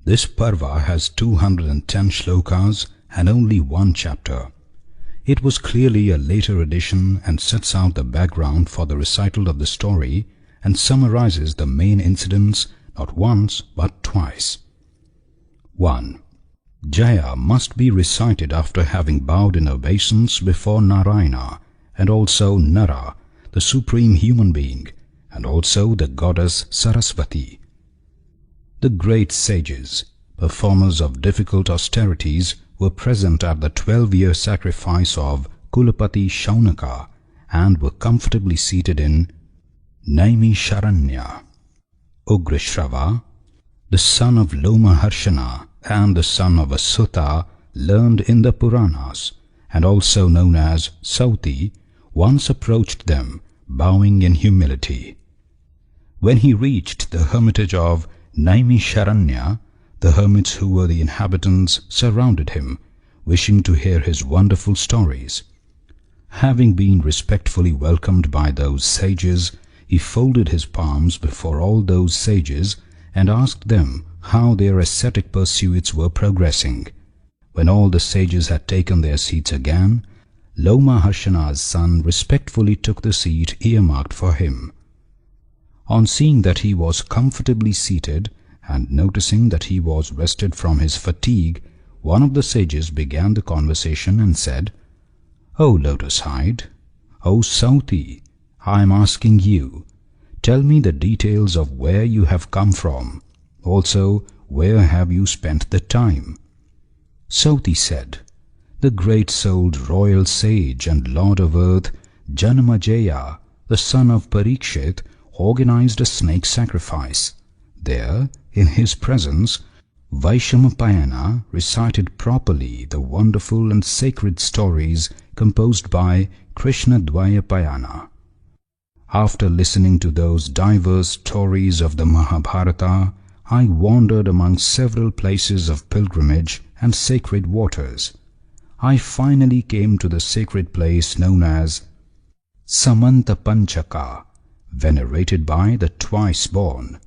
This Parva has 210 shlokas and only one chapter. It was clearly a later addition and sets out the background for the recital of the story and summarizes the main incidents not once but twice. 1. Jaya must be recited after having bowed in obeisance before Narayana and also Nara, the supreme human being, and also the goddess Saraswati. The great sages, performers of difficult austerities, were present at the 12-year sacrifice of Kulapati Shaunaka and were comfortably seated in Naimisharanya. Ugrashrava, the son of Lomaharshana and the son of Asuta, learned in the Puranas and also known as Sauti, once approached them, bowing in humility. When he reached the hermitage of Naimisharanya, the hermits who were the inhabitants surrounded him, wishing to hear his wonderful stories. Having been respectfully welcomed by those sages, he folded his palms before all those sages and asked them how their ascetic pursuits were progressing. When all the sages had taken their seats again, Lomaharshana's son respectfully took the seat earmarked for him. On seeing that he was comfortably seated and noticing that he was rested from his fatigue, one of the sages began the conversation and said, "O Lotus-hide, O Sauti, I am asking you, tell me the details of where you have come from. Also, where have you spent the time?" Sauti said, "The great-souled royal sage and lord of earth, Janamajaya, the son of Parikshit, organized a snake sacrifice. There, in his presence, Vaishamapayana recited properly the wonderful and sacred stories composed by Krishnadvayapayana. After listening to those diverse stories of the Mahabharata, I wandered among several places of pilgrimage and sacred waters. I finally came to the sacred place known as Samanta Panchaka, venerated by the twice-born.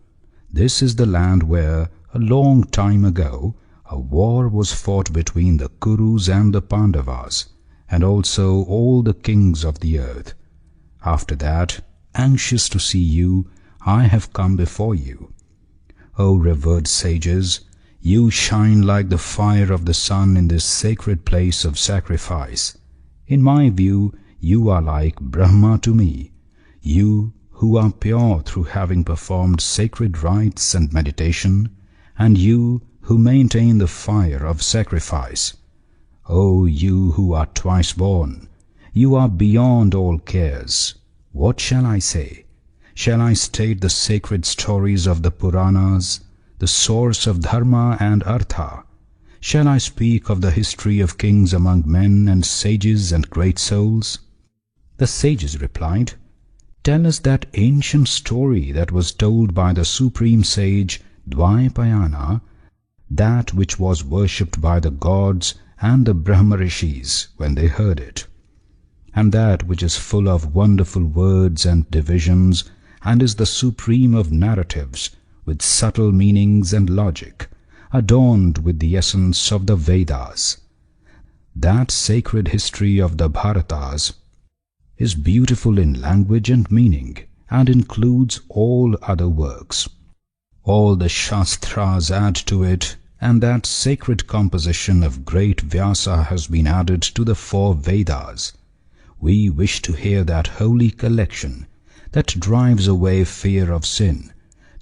This is the land where, a long time ago, a war was fought between the Kurus and the Pandavas, and also all the kings of the earth. After that, anxious to see you, I have come before you. O revered sages, you shine like the fire of the sun in this sacred place of sacrifice. In my view, you are like Brahma to me. You who are pure through having performed sacred rites and meditation, and you who maintain the fire of sacrifice. O you who are twice born, you are beyond all cares. What shall I say? Shall I state the sacred stories of the Puranas, the source of dharma and artha? Shall I speak of the history of kings among men and sages and great souls?" The sages replied, "Tell us that ancient story that was told by the supreme sage Dvaipayana, that which was worshipped by the gods and the Brahmarishis when they heard it, and that which is full of wonderful words and divisions and is the supreme of narratives with subtle meanings and logic, adorned with the essence of the Vedas. That sacred history of the Bharatas is beautiful in language and meaning and includes all other works. All the Shastras add to it, and that sacred composition of great Vyasa has been added to the 4 Vedas. We wish to hear that holy collection that drives away fear of sin,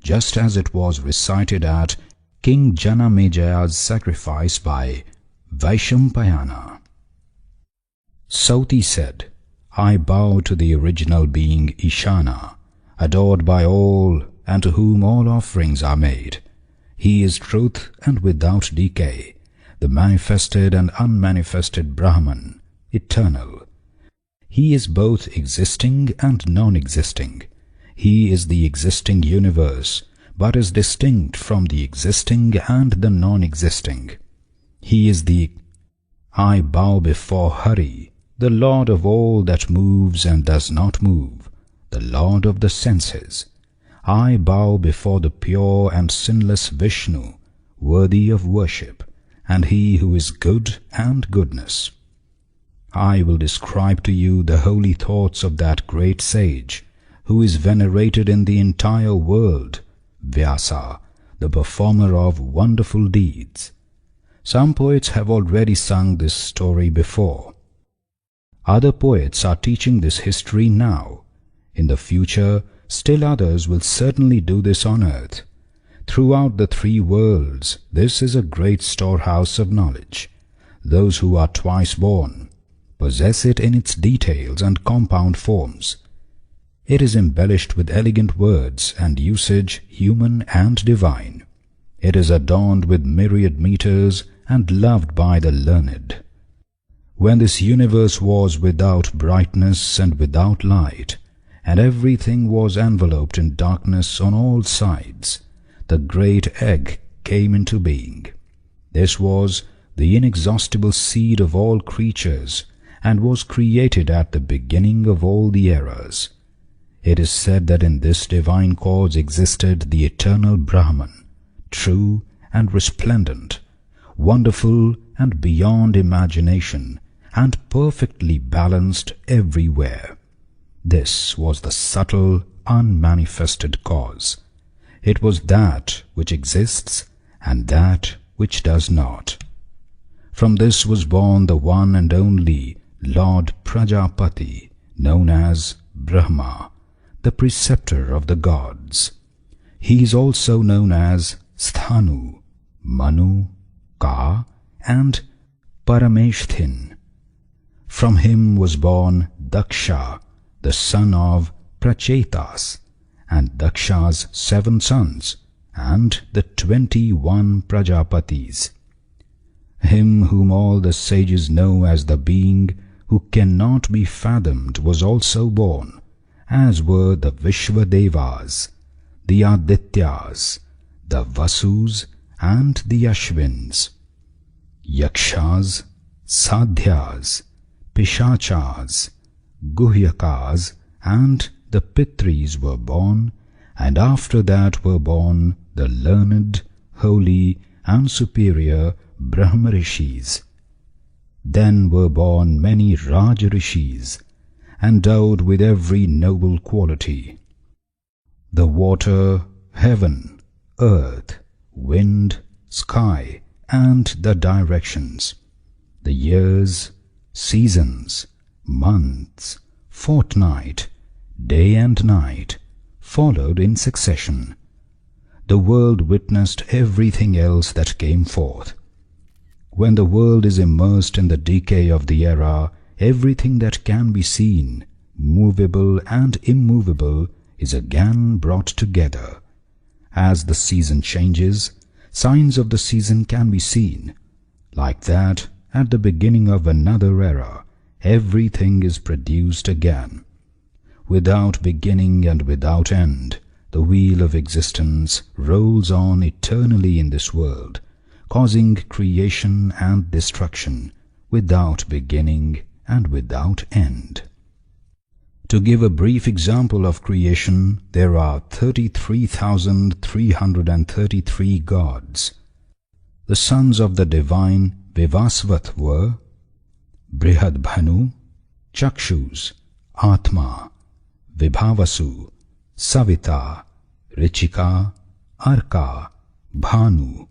just as it was recited at King Janamejaya's sacrifice by Vaishampayana." Sauti said, "I bow to the original being Ishana, adored by all and to whom all offerings are made. He is truth and without decay, the manifested and unmanifested Brahman, eternal. He is both existing and non-existing. He is the existing universe, but is distinct from the existing and the non-existing. He is the I bow before Hari, the Lord of all that moves and does not move, the Lord of the senses. I bow before the pure and sinless Vishnu, worthy of worship, and He who is good and goodness. I will describe to you the holy thoughts of that great sage, who is venerated in the entire world, Vyasa, the performer of wonderful deeds. Some poets have already sung this story before. Other poets are teaching this history now. In the future, still others will certainly do this on earth. Throughout the three worlds, this is a great storehouse of knowledge. Those who are twice born possess it in its details and compound forms. It is embellished with elegant words and usage, human and divine. It is adorned with myriad meters and loved by the learned. When this universe was without brightness and without light, and everything was enveloped in darkness on all sides, the great egg came into being. This was the inexhaustible seed of all creatures, and was created at the beginning of all the eras. It is said that in this divine cause existed the eternal Brahman, true and resplendent, wonderful and beyond imagination, and perfectly balanced everywhere. This was the subtle, unmanifested cause. It was that which exists and that which does not. From this was born the one and only Lord Prajapati, known as Brahma, the preceptor of the gods. He is also known as Sthanu, Manu, Ka, and Parameshthin. From him was born Daksha, the son of Prachetas, and Daksha's 7 sons, and the 21 Prajapatis. Him whom all the sages know as the being who cannot be fathomed was also born, as were the Vishwadevas, the Adityas, the Vasus, and the Ashwins. Yakshas, Sadhyas, Pishachas, Guhyakas, and the Pitris were born, and after that were born the learned, holy, and superior Brahmarishis. Then were born many Rajarishis, endowed with every noble quality. The water, heaven, earth, wind, sky, and the directions, the years, seasons, months, fortnight, day and night, followed in succession. The world witnessed everything else that came forth. When the world is immersed in the decay of the era, everything that can be seen, movable and immovable, is again brought together. As the season changes, signs of the season can be seen. Like that, at the beginning of another era, everything is produced again. Without beginning and without end, the wheel of existence rolls on eternally in this world, causing creation and destruction without beginning and without end. To give a brief example of creation, there are 33,333 gods. The sons of the divine Vivasvat were Brihadbhanu, Chakshus, Atma, Vibhavasu, Savita, Richika, Arka, Bhanu,